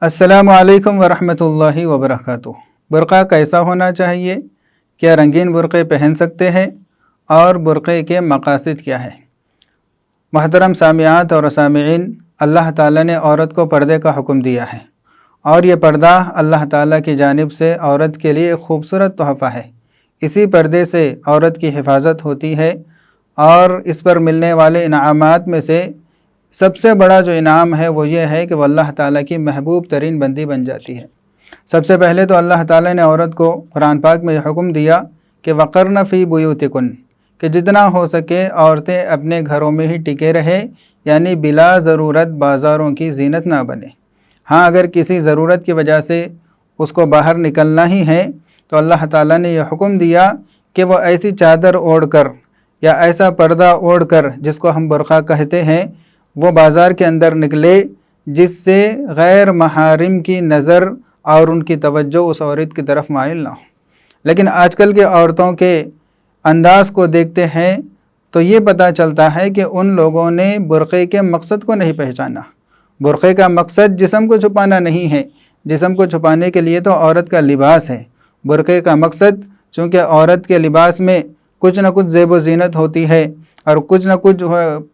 अस्सलामु अलैकुम वरहमतुल्लाहि वबरकातुहू। बुर्क़ा कैसा होना चाहिए? क्या रंगीन बुर्क़े पहन सकते हैं? और बुर्क़े के मक़ासिद क्या है? महतरम सामियात और सामिईन, अल्लाह ताला ने औरत को पर्दे का हुक्म दिया है और ये पर्दा अल्लाह ताला की जानिब से औरत के लिए खूबसूरत तोहफ़ा है। इसी पर्दे से औरत की हिफाजत होती है और इस पर मिलने वाले इनामात में से सबसे बड़ा जो इनाम है वो ये है कि वह अल्लाह ताला की महबूब तरीन बंदी बन जाती है। सबसे पहले तो अल्लाह ताला ने औरत को कुरान पाक में हुक्म दिया कि वक़रन फ़ी बुयूतिकुन, कि जितना हो सके औरतें अपने घरों में ही टिके रहे, यानी बिला ज़रूरत बाज़ारों की ज़ीनत ना बने। हाँ, अगर किसी ज़रूरत की वजह से उसको बाहर निकलना ही है तो अल्लाह ताला ने यह हुक्म दिया कि वह ऐसी चादर ओढ़ कर या ऐसा पर्दा ओढ़ कर, जिसको हम बुर्क़ा कहते हैं, वो बाज़ार के अंदर निकले जिससे गैर महारिम की नज़र और उनकी तवज्जो उस औरत की तरफ माइल ना हो। लेकिन आजकल के औरतों के अंदाज़ को देखते हैं तो ये पता चलता है कि उन लोगों ने बुर्क़े के मकसद को नहीं पहचाना। बुर्क़े का मकसद जिस्म को छुपाना नहीं है, जिस्म को छुपाने के लिए तो औरत का लिबास है। बुर्क़े का मकसद, चूँकि औरत के लिबास में कुछ न कुछ ज़ेब व ज़ीनत होती है और कुछ न कुछ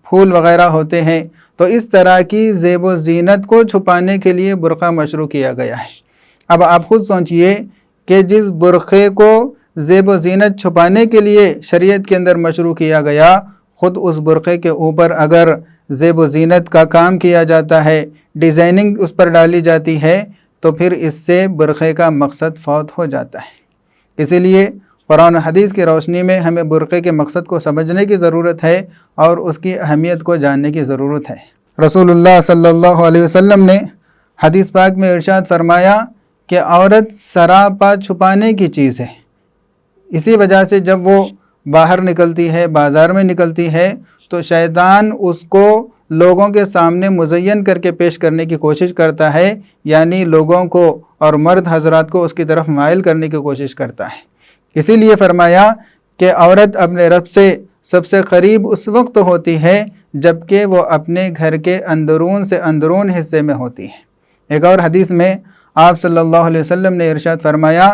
फूल वग़ैरह होते हैं, तो इस तरह की ज़ेब व ज़ीनत को छुपाने के लिए बुर्क़ा मशरू किया गया है। अब आप ख़ुद सोचिए कि जिस बुर्क़े को ज़ेब व ज़ीनत छुपाने के लिए शरीयत के अंदर मशरू किया गया, ख़ुद उस बुर्क़े के ऊपर अगर ज़ेब व ज़ीनत का काम किया जाता है, डिज़ाइनिंग उस पर डाली जाती है, तो फिर इससे बुर्क़े का मकसद फ़ौत हो जाता है। इसीलिए कुरान हदीस की रोशनी में हमें बुर्क़े के मकसद को समझने की ज़रूरत है और उसकी अहमियत को जानने की ज़रूरत है। रसूलुल्लाह सल्लल्लाहु अलैहि वसल्लम ने हदीस पाक में इरशाद फरमाया कि औरत सरापा छुपाने की चीज़ है। इसी वजह से जब वो बाहर निकलती है, बाज़ार में निकलती है, तो शैतान उसको लोगों के सामने मुज़य्यन करके पेश करने की कोशिश करता है, यानी लोगों को और मर्द हज़रात को उसकी तरफ माइल करने की कोशिश करता है। इसीलिए फरमाया कि औरत अपने रब से सबसे करीब उस वक्त होती है जबकि वो अपने घर के अंदरून से अंदरून हिस्से में होती है। एक और हदीस में आप सल्लल्लाहु अलैहि वसल्लम ने इरशाद फरमाया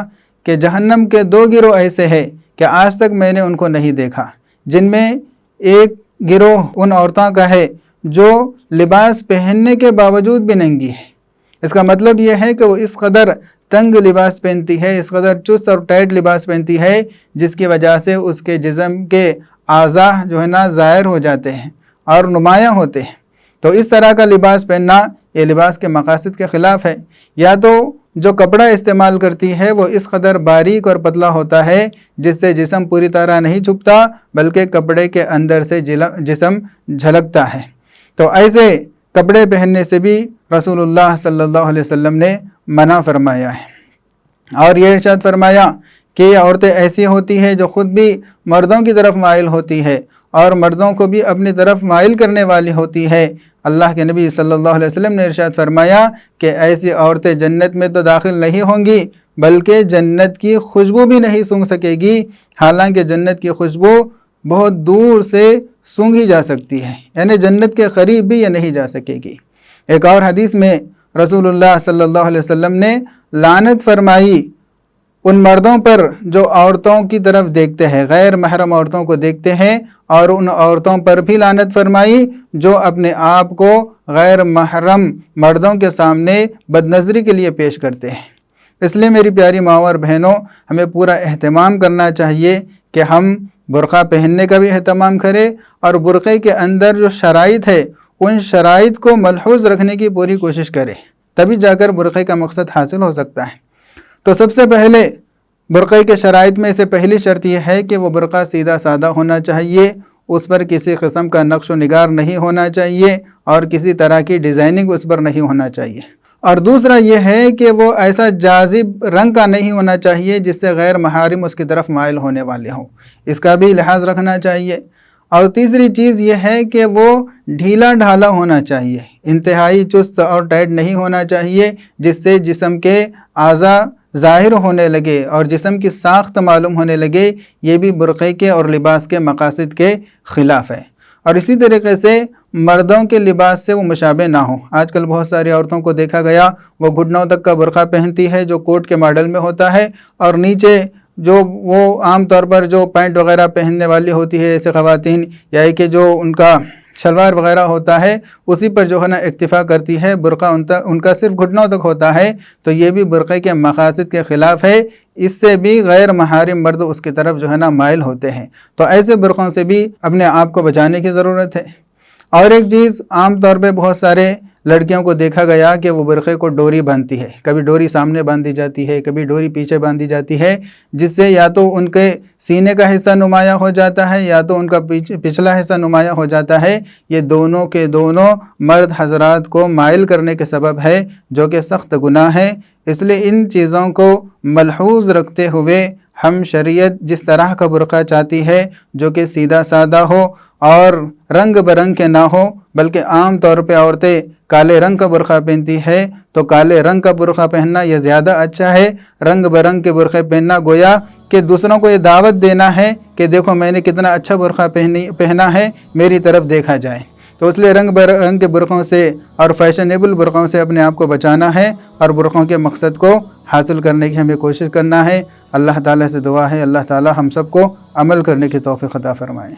कि जहन्नम के दो गिरोह ऐसे हैं कि आज तक मैंने उनको नहीं देखा, जिनमें एक गिरोह उन औरतों का है जो लिबास पहनने के बावजूद भी नंगी है। इसका मतलब यह है कि वो इस कदर तंग लिबास पहनती है, इस कदर चुस्त और टाइट लिबास पहनती है, जिसकी वजह से उसके जिस्म के आज़ा जो है ना ज़ाहिर हो जाते हैं और नुमायाँ होते हैं। तो इस तरह का लिबास पहनना ये लिबास के मक़ासिद के ख़िलाफ़ है। या तो जो कपड़ा इस्तेमाल करती है वो इस कदर बारीक और पतला होता है जिससे जिस्म पूरी तरह नहीं छुपता, बल्कि कपड़े के अंदर से जिस्म झलकता है। तो ऐसे कपड़े पहनने से भी रसूलुल्लाह सल्लल्लाहु अलैहि वसल्लम ने मना फरमाया है। और ये इरशाद फरमाया कि ये औरतें ऐसी होती हैं जो ख़ुद भी मर्दों की तरफ माइल होती है और मर्दों को भी अपनी तरफ माइल करने वाली होती है। अल्लाह के नबी सल्लल्लाहु अलैहि वसल्लम ने इरशाद फरमाया कि ऐसी औरतें जन्नत में तो दाखिल नहीं होंगी, बल्कि जन्नत की खुशबू भी नहीं सूंघ सकेगी। हालांकि जन्नत की खुशबू बहुत दूर से सूंघी जा सकती है, यानी जन्नत के करीब भी ये नहीं जा सकेगी। एक और हदीस में रसूलुल्लाह सल्लल्लाहु अलैहि वसल्लम ने लानत फरमाई उन मर्दों पर जो औरतों की तरफ देखते हैं, गैर महरम औरतों को देखते हैं, और उन औरतों पर भी लानत फरमाई जो अपने आप को गैर महरम मर्दों के सामने बदनज़री के लिए पेश करते हैं। इसलिए मेरी प्यारी माँ और बहनों, हमें पूरा एहतमाम करना चाहिए कि हम बुर्क़ा पहनने का भी एहतमाम करें और बुर्क़े के अंदर जो शराइत है उन शराइत को मलहूज़ रखने की पूरी कोशिश करें, तभी जाकर बुर्क़े का मकसद हासिल हो सकता है। तो सबसे पहले बुर्क़े के शराइत में से पहली शर्त यह है कि वो बुर्क़ा सीधा सादा होना चाहिए, उस पर किसी किस्म का नक्श व निगार नहीं होना चाहिए और किसी तरह की डिज़ाइनिंग उस पर नहीं होना चाहिए। और दूसरा यह है कि वो ऐसा जाजिब रंग का नहीं होना चाहिए जिससे गैर महारिम उसकी तरफ माइल होने वाले हों, इसका भी लिहाज रखना चाहिए। और तीसरी चीज़ यह है कि वो ढीला ढाला होना चाहिए, इंतहाई चुस्त और टाइट नहीं होना चाहिए जिससे जिस्म के आज़ा ज़ाहिर होने लगे और जिस्म की साख्त मालूम होने लगे। ये भी बुर्क़े के और लिबास के मक़ासिद के ख़िलाफ़ है। اور اسی طریقے سے مردوں کے لباس سے وہ مشابہ نہ ہو۔ آج کل بہت ساری عورتوں کو دیکھا گیا وہ گھٹنوں تک کا برقع پہنتی ہے جو کوٹ کے ماڈل میں ہوتا ہے، اور نیچے جو وہ عام طور پر جو پینٹ وغیرہ پہننے والی ہوتی ہے ایسے خواتین، یا کہ جو ان کا شلوار وغیرہ ہوتا ہے اسی پر جو ہے نا اکتفا کرتی ہے، برقع ان کا صرف گھٹنوں تک ہوتا ہے، تو یہ بھی برقعے کے مقاصد کے خلاف ہے۔ اس سے بھی غیر محارم مرد اس کی طرف جو ہے نا مائل ہوتے ہیں، تو ایسے برقعوں سے بھی اپنے آپ کو بچانے کی ضرورت ہے۔ اور ایک چیز، عام طور پہ بہت سارے لڑکیوں کو دیکھا گیا کہ وہ برقعے کو ڈوری باندھتی ہے، کبھی ڈوری سامنے باندھی جاتی ہے، کبھی ڈوری پیچھے باندھی جاتی ہے، جس سے یا تو ان کے سینے کا حصہ نمایاں ہو جاتا ہے یا تو ان کا پچھلا حصہ نمایاں ہو جاتا ہے۔ یہ دونوں کے دونوں مرد حضرات کو مائل کرنے کے سبب ہے، جو کہ سخت گناہ ہے۔ اس لیے ان چیزوں کو ملحوظ رکھتے ہوئے ہم شریعت جس طرح کا برقع چاہتی ہے جو کہ سیدھا سادہ ہو اور رنگ برنگ کے نہ ہو، بلکہ عام طور پہ عورتیں کالے رنگ کا برقع پہنتی ہے، تو کالے رنگ کا برقع پہننا یہ زیادہ اچھا ہے۔ رنگ برنگ کے برقعے پہننا گویا کہ دوسروں کو یہ دعوت دینا ہے کہ دیکھو میں نے کتنا اچھا برقع پہنا ہے، میری طرف دیکھا جائے۔ تو اس لیے رنگ برنگ کے برقعوں سے اور فیشنیبل برقعوں سے اپنے آپ کو بچانا ہے، اور برقعوں کے مقصد کو حاصل کرنے کی ہمیں کوشش کرنا ہے۔ اللہ تعالیٰ سے دعا ہے اللہ تعالیٰ ہم سب کو عمل کرنے کی توفیق عطا فرمائے۔